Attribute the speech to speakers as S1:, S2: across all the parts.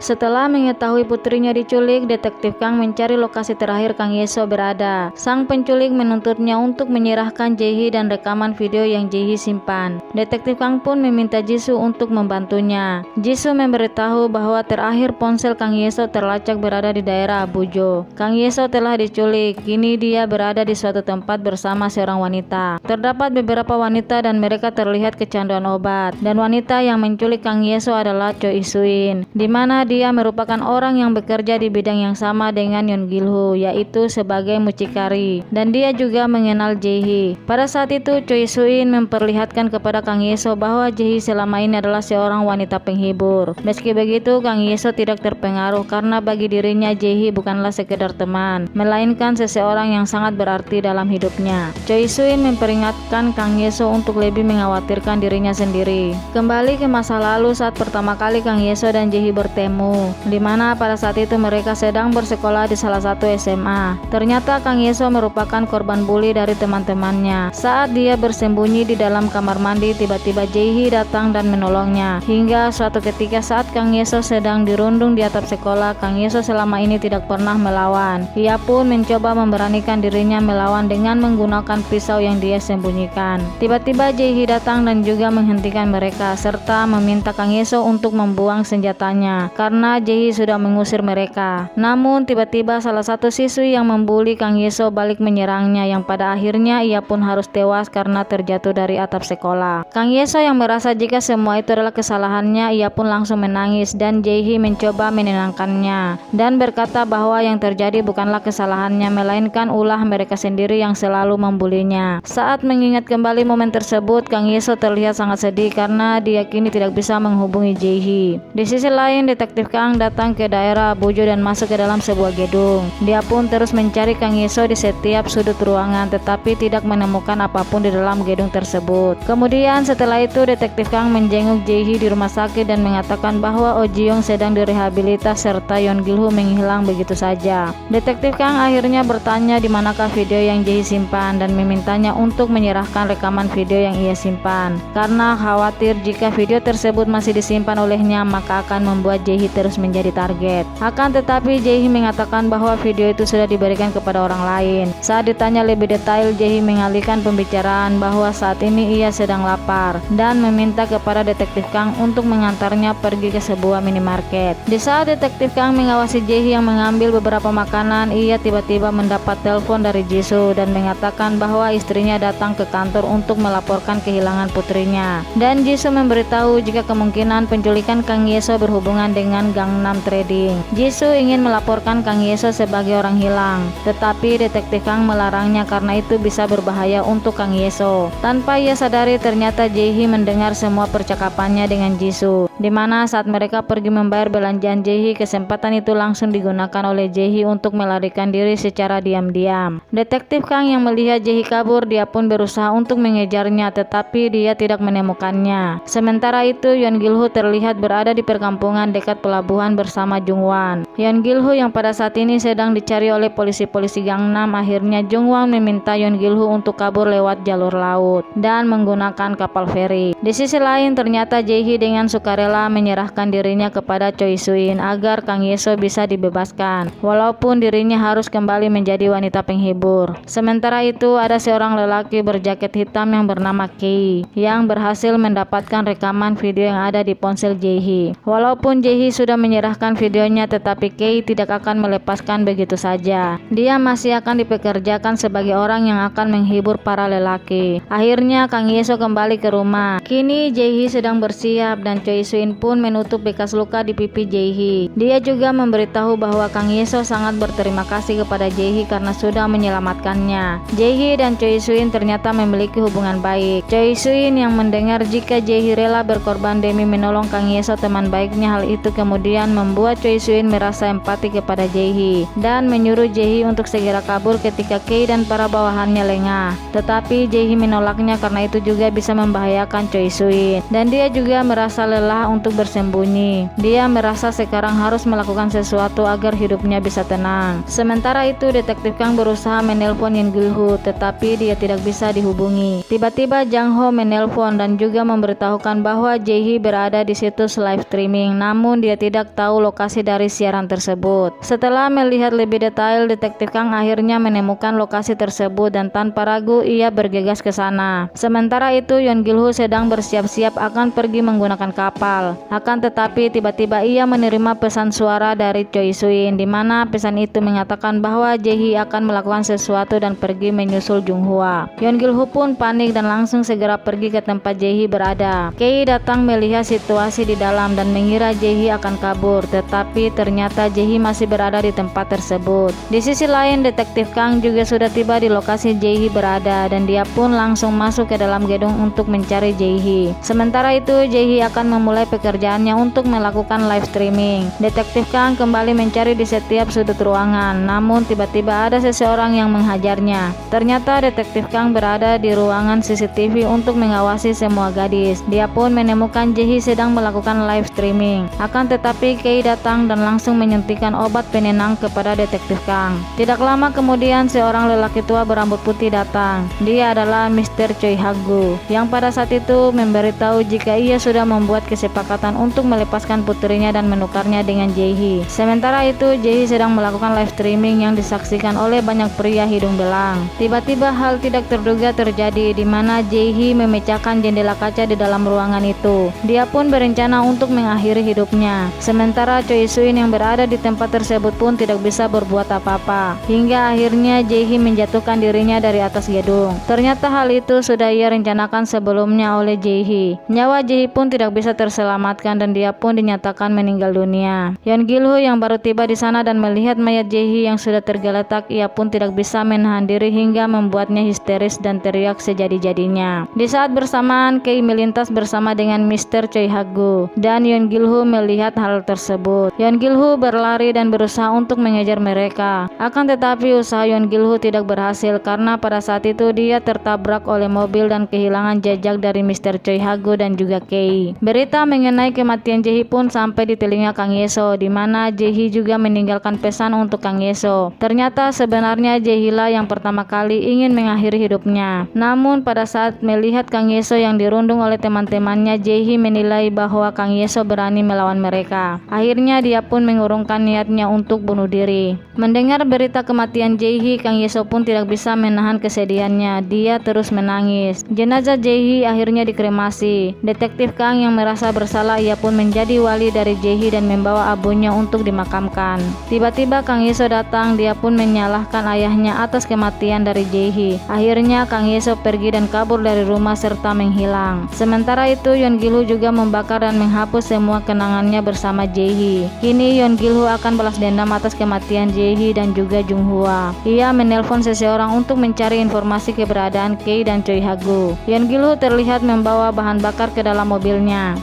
S1: Setelah mengetahui putrinya diculik, detektif Kang mencari lokasi terakhir Kang Yeso berada. Sang penculik menuntutnya untuk menyerahkan Jae-hee dan rekaman video yang Jae-hee simpan. Detektif Kang pun meminta Jisoo untuk membantunya. Jisoo memberitahu bahwa terakhir ponsel Kang Yeso terlacak berada di daerah Abujo. Kang Yeso telah diculik, kini dia berada di suatu tempat bersama seorang wanita. Terdapat beberapa wanita dan mereka terlihat kecanduan obat. Dan wanita yang menculik Kang Yeso adalah Choi Soo-in, di mana dia merupakan orang yang bekerja di bidang yang sama dengan Yeon Gil-ho, yaitu sebagai mucikari, dan dia juga mengenal Jae-hee. Pada saat itu Choi Soo-in memperlihatkan kepada Kang Yeso bahwa Jae-hee selama ini adalah seorang wanita penghibur. Meski begitu, Kang Yeso tidak terpengaruh karena bagi dirinya Jae-hee bukanlah sekedar teman, melainkan seseorang yang sangat berarti dalam hidupnya. Choi Soo-in memperingatkan Kang Yeso untuk lebih mengkhawatirkan dirinya sendiri. Kembali ke masa lalu saat pertama kali Kang Yeso dan Jae-hee bertemu, di mana pada saat itu mereka sedang bersekolah di salah satu SMA. Ternyata Kang Yeso merupakan korban bully dari teman-temannya. Saat dia bersembunyi di dalam kamar mandi, tiba-tiba Jae-hee datang dan menolongnya. Hingga suatu ketika saat Kang Yeso sedang dirundung di atap sekolah, Kang Yeso selama ini tidak pernah melawan. Ia pun mencoba memberanikan dirinya melawan dengan menggunakan pisau yang dia sembunyikan. Tiba-tiba Jae-hee datang dan juga menghentikan mereka, serta meminta Kang Yeso untuk membuang senjatanya karena Jae-hee sudah mengusir mereka. Namun tiba-tiba salah satu siswi yang membuli Kang Yeso balik menyerangnya, yang pada akhirnya ia pun harus tewas karena terjatuh dari atap sekolah. Kang Yeso yang merasa jika semua itu adalah kesalahannya, ia pun langsung menangis dan Jae-hee mencoba menenangkannya dan berkata bahwa yang terjadi bukanlah kesalahannya, melainkan ulah mereka sendiri yang selalu membulinya. Saat mengingat kembali momen tersebut, Kang Yeso terlihat sangat sedih karena dia kini tidak bisa menghubungi Jae-hee. Di sisi lain, detektif Kang datang ke daerah Abujo dan masuk ke dalam sebuah gedung. Dia pun terus mencari Kang Yeso di setiap sudut ruangan, tetapi tidak menemukan apapun di dalam gedung tersebut. Kemudian setelah itu detektif Kang menjenguk Jae-hee di rumah sakit dan mengatakan bahwa Oh Ji-young sedang direhabilitas serta Yeon Gil-ho menghilang begitu saja. Detektif Kang akhirnya bertanya di manakah video yang Jae-hee simpan dan memintanya untuk menyerahkan rekaman video yang ia simpan karena khawatir jika video tersebut masih disimpan olehnya maka akan membuat Jae-hee terus menjadi target. Akan tetapi Jae-hee mengatakan bahwa video itu sudah diberikan kepada orang lain. Saat ditanya lebih detail, Jae-hee mengalihkan pembicaraan bahwa saat ini ia sedang lapar dan meminta kepada detektif Kang untuk mengantarnya pergi ke sebuah minimarket. Di saat detektif Kang mengawasi Jae-hee yang mengambil beberapa makanan, ia tiba-tiba mendapat telepon dari Jisoo dan mengatakan bahwa istrinya datang ke kantor untuk melaporkan kehilangan putrinya. Dan Jisoo memberitahu jika kemungkinan penculikan Kang Yeso berhubungan dengan Gangnam Trading. Jisoo ingin melaporkan Kang Yeso sebagai orang hilang, tetapi detektif Kang melarangnya karena itu bisa berbahaya untuk Kang Yeso. Tanpa ia sadari, ternyata Jae-hee mendengar semua percakapannya dengan Jisoo, di mana saat mereka pergi membayar belanjaan Jae-hee, kesempatan itu langsung digunakan oleh Jae-hee untuk melarikan diri secara diam-diam. Detektif Kang yang melihat Jae-hee kabur, dia pun berusaha untuk mengejarnya, tetapi dia tidak menemukannya. Sementara itu Yeon Gil-ho terlihat berada di perkampungan dekat pelabuhan bersama Jung-wan. Yeon Gil-ho yang pada saat ini sedang dicari oleh polisi-polisi Gangnam. Akhirnya Jung-wan meminta Yeon Gil-ho untuk kabur lewat jalur laut dan menggunakan kapal feri. Di sisi lain, ternyata Jae-hee dengan sukarela menyerahkan dirinya kepada Choi Soo-in agar Kang Yeso bisa dibebaskan, walaupun dirinya harus kembali menjadi wanita penghibur. Sementara itu, ada seorang lelaki berjaket hitam yang bernama Kei yang berhasil mendapatkan rekaman video yang ada di ponsel Jae-hee. Walaupun Jae-hee sudah menyerahkan videonya, tetapi Kei tidak akan melepaskan begitu saja. Dia masih akan dipekerjakan sebagai orang yang akan menghibur para lelaki. Akhirnya Kang Yeso kembali ke rumah. Kini Jae-hee sedang bersiap dan Choi Soo-in pun menutup bekas luka di pipi Jae-hee. Dia juga memberitahu bahwa Kang Yeso sangat berterima kasih kepada Jae-hee karena sudah menyelamatkannya. Jae-hee dan Choi Soo-in ternyata memiliki hubungan baik. Choi Soo-in yang mendengar jika Jae-hee rela berkorban demi menolong Kang Yeso teman baiknya, hal itu kemudian membuat Choi Soo-in merasa empati kepada Jae-hee dan menyuruh Jae-hee untuk segera kabur ketika Kei dan para bawahannya lengah. Tetapi Jae-hee menolaknya karena itu juga bisa membahayakan Choi Soo-in dan dia juga merasa lelah berusaha untuk bersembunyi. Dia merasa sekarang harus melakukan sesuatu agar hidupnya bisa tenang. Sementara itu Detektif Kang berusaha menelpon Yeon Gil-ho, tetapi dia tidak bisa dihubungi. Tiba-tiba Jang Ho menelpon dan juga memberitahukan bahwa Jae-hee berada di situs live streaming, namun dia tidak tahu lokasi dari siaran tersebut. Setelah melihat lebih detail, Detektif Kang akhirnya menemukan lokasi tersebut dan tanpa ragu ia bergegas ke sana. Sementara itu Yeon Gil-ho sedang bersiap-siap akan pergi menggunakan kapal. Akan tetapi tiba-tiba ia menerima pesan suara dari Choi Soo-in, di mana pesan itu mengatakan bahwa Jae-hee akan melakukan sesuatu dan pergi menyusul Jung Hwa. Yeon Gil-ho pun panik dan langsung segera pergi ke tempat Jae-hee berada. Kei datang melihat situasi di dalam dan mengira Jae-hee akan kabur, tetapi ternyata Jae-hee masih berada di tempat tersebut. Di sisi lain Detektif Kang juga sudah tiba di lokasi Jae-hee berada dan dia pun langsung masuk ke dalam gedung untuk mencari Jae-hee. Sementara itu Jae-hee akan memulai pekerjaannya untuk melakukan live streaming. Detektif Kang kembali mencari di setiap sudut ruangan, namun tiba-tiba ada seseorang yang menghajarnya. Ternyata Detektif Kang berada di ruangan CCTV untuk mengawasi semua gadis. Dia pun menemukan Jae-hee sedang melakukan live streaming. Akan tetapi Kei datang dan langsung menyuntikkan obat penenang kepada Detektif Kang. Tidak lama kemudian seorang lelaki tua berambut putih datang. Dia adalah Mr. Choi Hak-gu yang pada saat itu memberitahu jika ia sudah membuat kesepakatan untuk melepaskan putrinya dan menukarnya dengan Jae-hee. Sementara itu Jae-hee sedang melakukan live streaming yang disaksikan oleh banyak pria hidung belang. Tiba-tiba hal tidak terduga terjadi di mana Jae-hee memecahkan jendela kaca di dalam ruangan itu. Dia pun berencana untuk mengakhiri hidupnya. Sementara Choi Soo-in yang berada di tempat tersebut pun tidak bisa berbuat apa-apa. Hingga akhirnya Jae-hee menjatuhkan dirinya dari atas gedung. Ternyata hal itu sudah ia rencanakan sebelumnya oleh Jae-hee. Nyawa Jae-hee pun tidak bisa terselamatkan dan dia pun dinyatakan meninggal dunia. Yeon Gil-ho yang baru tiba di sana dan melihat mayat Jae-hee yang sudah tergeletak, ia pun tidak bisa menahan diri hingga membuatnya histeris dan teriak sejadi-jadinya. Di saat bersamaan Kei melintas bersama dengan Mr. Choi Hak-gu dan Yeon Gil-ho melihat hal tersebut. Yeon Gil-ho berlari dan berusaha untuk mengejar mereka. Akan tetapi usaha Yeon Gil-ho tidak berhasil karena pada saat itu dia tertabrak oleh mobil dan kehilangan jejak dari Mr. Choi Hak-gu dan juga Kei. Berita mengenai kematian Jae-hee pun sampai di telinga Kang Ye-so, di mana Jae-hee juga meninggalkan pesan untuk Kang Ye-so. Ternyata sebenarnya Jae-hee lah yang pertama kali ingin mengakhiri hidupnya. Namun pada saat melihat Kang Ye-so yang dirundung oleh teman-temannya, Jae-hee menilai bahwa Kang Ye-so berani melawan mereka. Akhirnya dia pun mengurungkan niatnya untuk bunuh diri. Mendengar berita kematian Jae-hee, Kang Ye-so pun tidak bisa menahan kesedihannya. Dia terus menangis. Jenazah Jae-hee akhirnya dikremasi. Detektif Kang yang merasa bersalah, ia pun menjadi wali dari Jae-hee dan membawa abunya untuk dimakamkan. Tiba-tiba Kang Ye-so datang, dia pun menyalahkan ayahnya atas kematian dari Jae-hee. Akhirnya Kang Ye-so pergi dan kabur dari rumah serta menghilang. Sementara itu Yeon Gil-ho juga membakar dan menghapus semua kenangannya bersama Jae-hee. Kini Yeon Gil-ho akan balas dendam atas kematian Jae-hee dan juga Jung Hwa. Ia menelpon seseorang untuk mencari informasi keberadaan Kei dan Choi Hak-gu. Yeon Gil-ho terlihat membawa bahan bakar ke dalam mobilnya.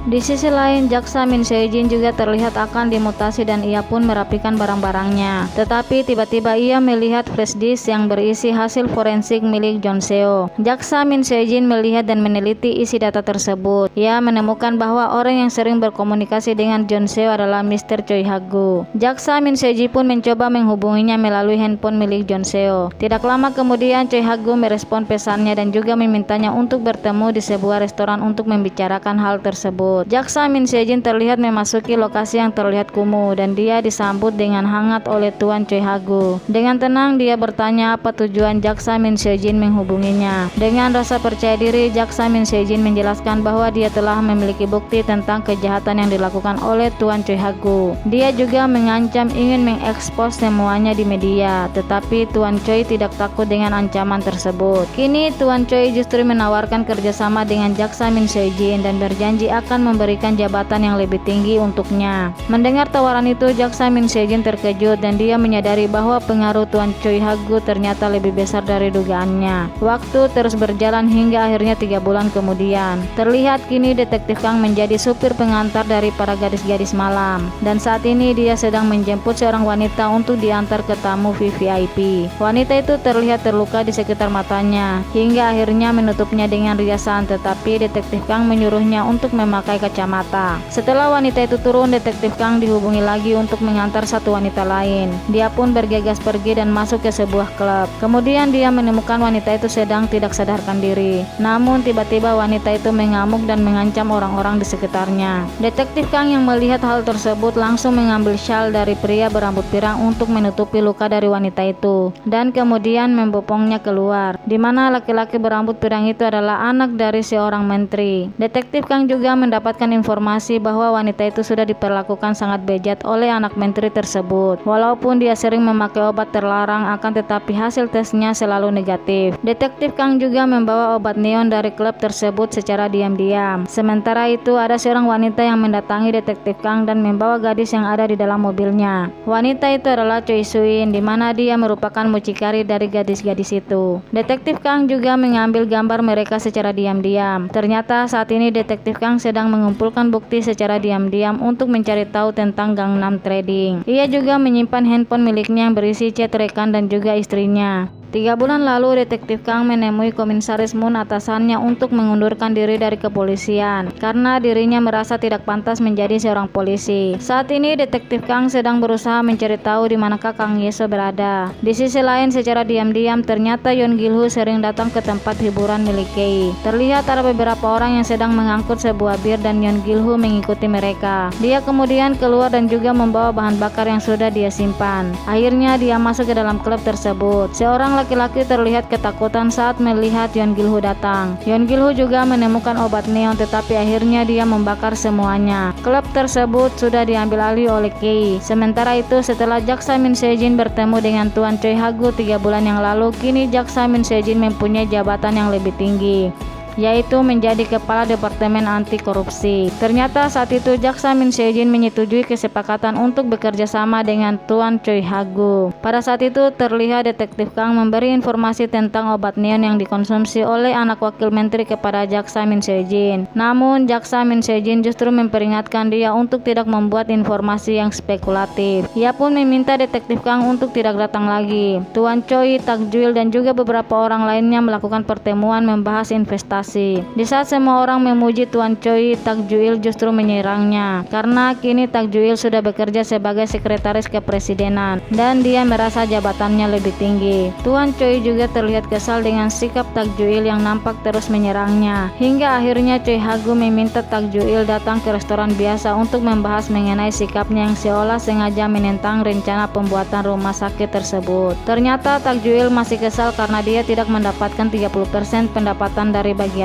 S1: Di sisi lain, jaksa Min Seo-jin juga terlihat akan dimutasi dan ia pun merapikan barang-barangnya. Tetapi tiba-tiba ia melihat flash disk yang berisi hasil forensik milik John Seo. Jaksa Min Seo-jin melihat dan meneliti isi data tersebut. Ia menemukan bahwa orang yang sering berkomunikasi dengan John Seo adalah Mr. Choi Hak-gu. Jaksa Min Seo-jin pun mencoba menghubunginya melalui handphone milik John Seo. Tidak lama kemudian Choi Hak-gu merespon pesannya dan juga memintanya untuk bertemu di sebuah restoran untuk membicarakan hal tersebut. Jaksa Min Seo-jin terlihat memasuki lokasi yang terlihat kumuh dan dia disambut dengan hangat oleh Tuan Choi Hak-gu. Dengan tenang dia bertanya apa tujuan Jaksa Min Seo-jin menghubunginya. Dengan rasa percaya diri, Jaksa Min Seo-jin menjelaskan bahwa dia telah memiliki bukti tentang kejahatan yang dilakukan oleh Tuan Choi Hak-gu. Dia juga mengancam ingin mengekspos semuanya di media, tetapi Tuan Choi tidak takut dengan ancaman tersebut. Kini Tuan Choi justru menawarkan kerjasama dengan Jaksa Min Seo-jin dan berjanji akan memberikan jabatan yang lebih tinggi untuknya. Mendengar tawaran itu, Jaksa Min Seo-jin terkejut dan dia menyadari bahwa pengaruh Tuan Choi Hak-gu ternyata lebih besar dari dugaannya. Waktu terus berjalan hingga akhirnya 3 bulan kemudian. Terlihat kini Detektif Kang menjadi supir pengantar dari para gadis-gadis malam. Dan saat ini dia sedang menjemput seorang wanita untuk diantar ke tamu VVIP. Wanita itu terlihat terluka di sekitar matanya, hingga akhirnya menutupnya dengan riasan, tetapi Detektif Kang menyuruhnya untuk memakai memakai kacamata. Setelah wanita itu turun, detektif Kang dihubungi lagi untuk mengantar satu wanita lain. Dia pun bergegas pergi dan masuk ke sebuah klub. Kemudian dia menemukan wanita itu sedang tidak sadarkan diri. Namun tiba-tiba wanita itu mengamuk dan mengancam orang-orang di sekitarnya. Detektif Kang yang melihat hal tersebut langsung mengambil syal dari pria berambut pirang untuk menutupi luka dari wanita itu, dan kemudian membopongnya keluar, di mana laki-laki berambut pirang itu adalah anak dari seorang menteri. Detektif Kang juga mendapatkan informasi bahwa wanita itu sudah diperlakukan sangat bejat oleh anak menteri tersebut. Walaupun dia sering memakai obat terlarang, akan tetapi hasil tesnya selalu negatif. Detektif Kang juga membawa obat neon dari klub tersebut secara diam-diam. Sementara itu ada seorang wanita yang mendatangi detektif Kang dan membawa gadis yang ada di dalam mobilnya. Wanita itu adalah Choi Suin, di mana dia merupakan mucikari dari gadis-gadis itu. Detektif Kang juga mengambil gambar mereka secara diam-diam. Ternyata saat ini detektif Kang sedang mengumpulkan bukti secara diam-diam untuk mencari tahu tentang Gangnam Trading. Ia juga menyimpan handphone miliknya yang berisi chat rekan dan juga istrinya. 3 bulan lalu, detektif Kang menemui Komisaris Moon atasannya untuk mengundurkan diri dari kepolisian karena dirinya merasa tidak pantas menjadi seorang polisi. Saat ini, detektif Kang sedang berusaha mencari tahu di manakah Kang Yeso berada. Di sisi lain, secara diam-diam, ternyata Yeon Gil-ho sering datang ke tempat hiburan milik Kei. Terlihat ada beberapa orang yang sedang mengangkut sebuah bir dan Yeon Gil-ho mengikuti mereka. Dia kemudian keluar dan juga membawa bahan bakar yang sudah dia simpan. Akhirnya dia masuk ke dalam klub tersebut. Seorang laki-laki terlihat ketakutan saat melihat Yeon Gil-ho datang. Yeon Gil-ho juga menemukan obat neon, tetapi akhirnya dia membakar semuanya. Klub tersebut sudah diambil alih oleh Kei. Sementara itu, setelah Jaksa Min Se-jin bertemu dengan Tuan Choi Ha-gu 3 bulan yang lalu, kini Jaksa Min Se-jin mempunyai jabatan yang lebih tinggi, yaitu menjadi Kepala Departemen Anti Korupsi. Ternyata saat itu Jaksa Min Se-jin menyetujui kesepakatan untuk bekerja sama dengan Tuan Choi Ha-gu. Pada saat itu terlihat detektif Kang memberi informasi tentang obat neon yang dikonsumsi oleh anak wakil menteri kepada Jaksa Min Se-jin. Namun Jaksa Min Se-jin justru memperingatkan dia untuk tidak membuat informasi yang spekulatif. Ia pun meminta detektif Kang untuk tidak datang lagi. Tuan Choi, Tak Juil dan juga beberapa orang lainnya melakukan pertemuan membahas investasi. Di saat semua orang memuji Tuan Choi, Tak Juil justru menyerangnya karena kini Tak Juil sudah bekerja sebagai sekretaris kepresidenan dan dia merasa jabatannya lebih tinggi. Tuan Choi juga terlihat kesal dengan sikap Tak Juil yang nampak terus menyerangnya, hingga akhirnya Choi Ha-gu meminta Tak Juil datang ke restoran biasa untuk membahas mengenai sikapnya yang seolah sengaja menentang rencana pembuatan rumah sakit tersebut. Ternyata Tak Juil masih kesal karena dia tidak mendapatkan 30% pendapatan dari bagiannya.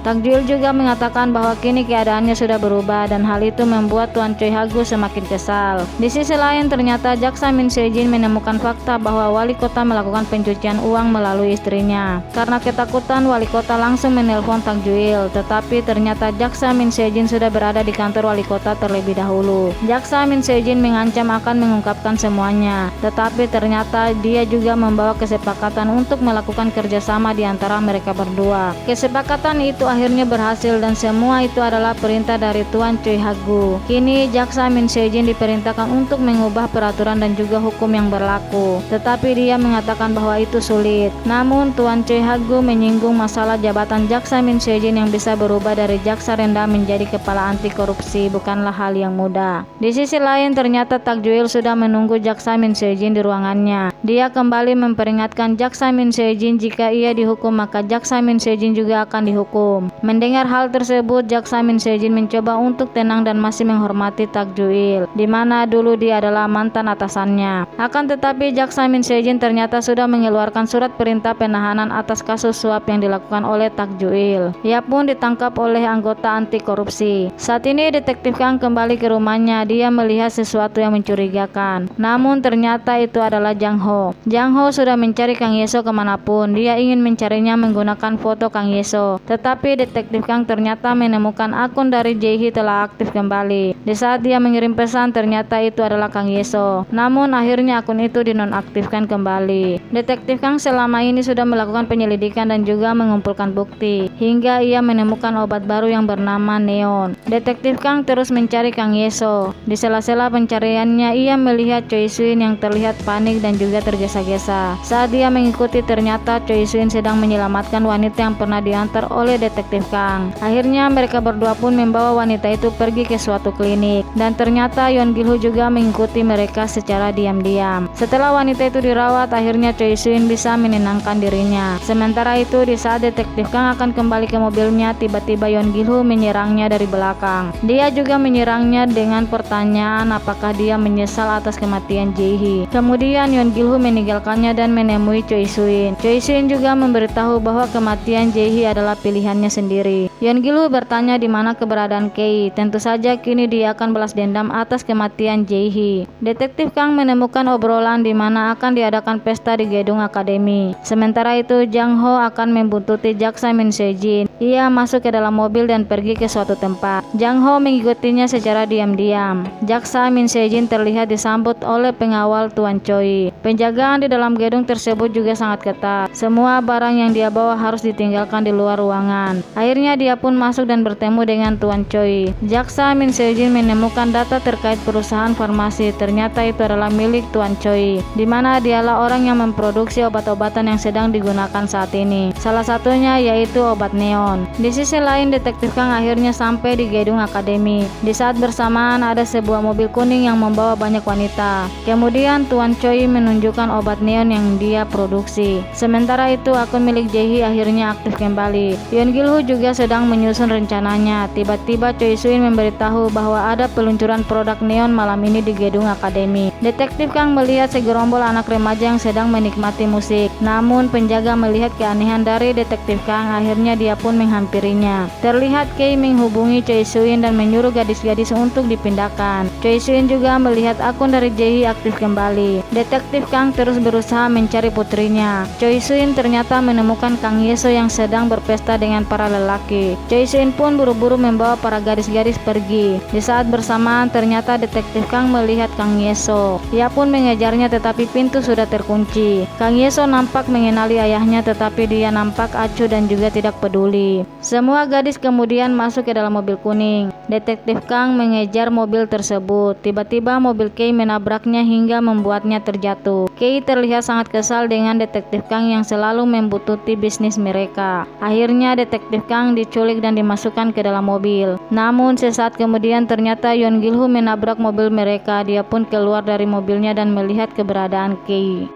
S1: Tak Juil juga mengatakan bahwa kini keadaannya sudah berubah dan hal itu membuat Tuan Choi Ha-gu semakin kesal. Di sisi lain, ternyata Jaksa Min Se-jin menemukan fakta bahwa wali kota melakukan pencucian uang melalui istrinya. Karena ketakutan, wali kota langsung menelpon Tak Juil, tetapi ternyata Jaksa Min Se-jin sudah berada di kantor wali kota terlebih dahulu. Jaksa Min Se-jin mengancam akan mengungkapkan semuanya, tetapi ternyata dia juga membawa kesepakatan untuk melakukan kerjasama di antara mereka berdua. Kesepakatan itu akhirnya berhasil dan semua itu adalah perintah dari Tuan Choi Ha-gu. Kini Jaksa Min Se-jin diperintahkan untuk mengubah peraturan dan juga hukum yang berlaku, tetapi dia mengatakan bahwa itu sulit. Namun Tuan Choi Ha-gu menyinggung masalah jabatan Jaksa Min Se-jin yang bisa berubah dari jaksa rendah menjadi kepala anti korupsi bukanlah hal yang mudah. Di sisi lain, ternyata Tak Juil sudah menunggu Jaksa Min Se-jin di ruangannya. Dia kembali memperingatkan Jaksa Min Se-jin jika ia dihukum maka Jaksa Min Se-jin juga akan dihukum. Mendengar hal tersebut, Jaksa Min Se-jin mencoba untuk tenang dan masih menghormati Tak Juil, di mana dulu dia adalah mantan atasannya. Akan tetapi Jaksa Min Se-jin ternyata sudah mengeluarkan surat perintah penahanan atas kasus suap yang dilakukan oleh Tak Juil. Ia pun ditangkap oleh anggota anti korupsi. Saat ini detektif Kang kembali ke rumahnya. Dia melihat sesuatu yang mencurigakan. Namun ternyata itu adalah Jang Ho. Jang Ho sudah mencari Kang Yeso kemanapun. Dia ingin mencarinya menggunakan foto Kang Yeso. Tetapi detektif Kang ternyata menemukan akun dari Jae-hee telah aktif kembali. Di saat dia mengirim pesan, ternyata itu adalah Kang Yeso. Namun akhirnya akun itu dinonaktifkan kembali. Detektif Kang selama ini sudah melakukan penyelidikan dan juga mengumpulkan bukti hingga ia menemukan obat baru yang bernama neon. Detektif Kang terus mencari Kang Yeso. Di sela-sela pencariannya, ia melihat Choi Suin yang terlihat panik dan juga tergesa-gesa. Saat dia mengikuti, ternyata Choi Suin sedang menyelamatkan wanita yang pernah diantar oleh detektif Kang. Akhirnya mereka berdua pun membawa wanita itu pergi ke suatu klinik, dan ternyata Yeon Gil Ho juga mengikuti mereka secara diam-diam. Setelah wanita itu dirawat, akhirnya Choi Suin bisa menenangkan dirinya. Sementara itu, di saat detektif Kang akan kembali ke mobilnya, tiba-tiba Yeon Gil Ho menyerangnya dari belakang. Dia juga menyerangnya dengan pertanyaan apakah dia menyesal atas kematian Jae-hee. Kemudian Yeon Gil Ho meninggalkannya dan menemui Choi Suin. Choi Suin juga memberitahu bahwa kematian Jae-hee adalah pilihannya sendiri. Yeon Gil Ho bertanya di mana keberadaan Kei. Tentu saja kini dia akan balas dendam atas kematian Jae-hee. Detektif Kang menemukan obrolan di mana akan diadakan pesta di gedung akademi. Sementara itu, Jang Ho akan membuntuti jaksa Min Se-jin. Ia masuk ke dalam mobil dan pergi ke suatu tempat. Jang Ho mengikutinya secara diam-diam. Jaksa Min Se-jin terlihat disambut oleh pengawal Tuan Choi. Penjagaan di dalam gedung tersebut juga sangat ketat. Semua barang yang dia bawa harus ditinggalkan di luar ruangan. Akhirnya dia pun masuk dan bertemu dengan Tuan Choi. Jaksa Min Se-jin menemukan data terkait perusahaan farmasi. Ternyata itu adalah milik Tuan Choi, di mana dialah orang yang memproduksi obat-obatan yang sedang digunakan saat ini. Salah satunya yaitu obat neon. Di sisi lain, detektif Kang akhirnya sampai di gedung akademi. Di saat bersamaan ada sebuah mobil kuning yang membawa banyak wanita. Kemudian Tuan Choi menunjukkan obat neon yang dia produksi. Sementara itu, akun milik Jae-hee akhirnya aktif kembali. Yeon Gil Ho juga sedang menyusun rencananya. Tiba-tiba Choi Suin memberitahu bahwa ada peluncuran produk neon malam ini di gedung akademi. Detektif Kang melihat segerombol anak remaja yang sedang menikmati musik. Namun penjaga melihat keanehan dari detektif Kang, akhirnya dia pun menghampirinya. Terlihat Kei menghubungi Choi Suin dan menyuruh gadis-gadis untuk dipindahkan. Choi Suin juga melihat akun dari Jae-hee aktif kembali. Detektif Kang terus berusaha mencari putrinya. Choi Suin ternyata menemukan Kang Yeso yang sedang berpesta dengan para lelaki. Choi Suin pun buru-buru membawa para gadis-gadis pergi. Di saat bersamaan, ternyata detektif Kang melihat Kang Yeso. Ia pun mengejarnya, tetapi pintu sudah terkunci. Kang Yeso nampak mengenali ayahnya, tetapi dia nampak acuh dan juga tidak peduli. Semua gadis kemudian masuk ke dalam mobil kuning. Detektif Kang mengejar mobil tersebut. Tiba-tiba mobil Kei menabraknya hingga membuatnya terjatuh. Kei terlihat sangat kesal dengan detektif Kang yang selalu membuntuti bisnis mereka. Akhirnya detektif Kang diculik dan dimasukkan ke dalam mobil. Namun sesaat kemudian ternyata Yeon Gil Ho menabrak mobil mereka. Dia pun keluar dari mobilnya dan melihat keberadaan Kei.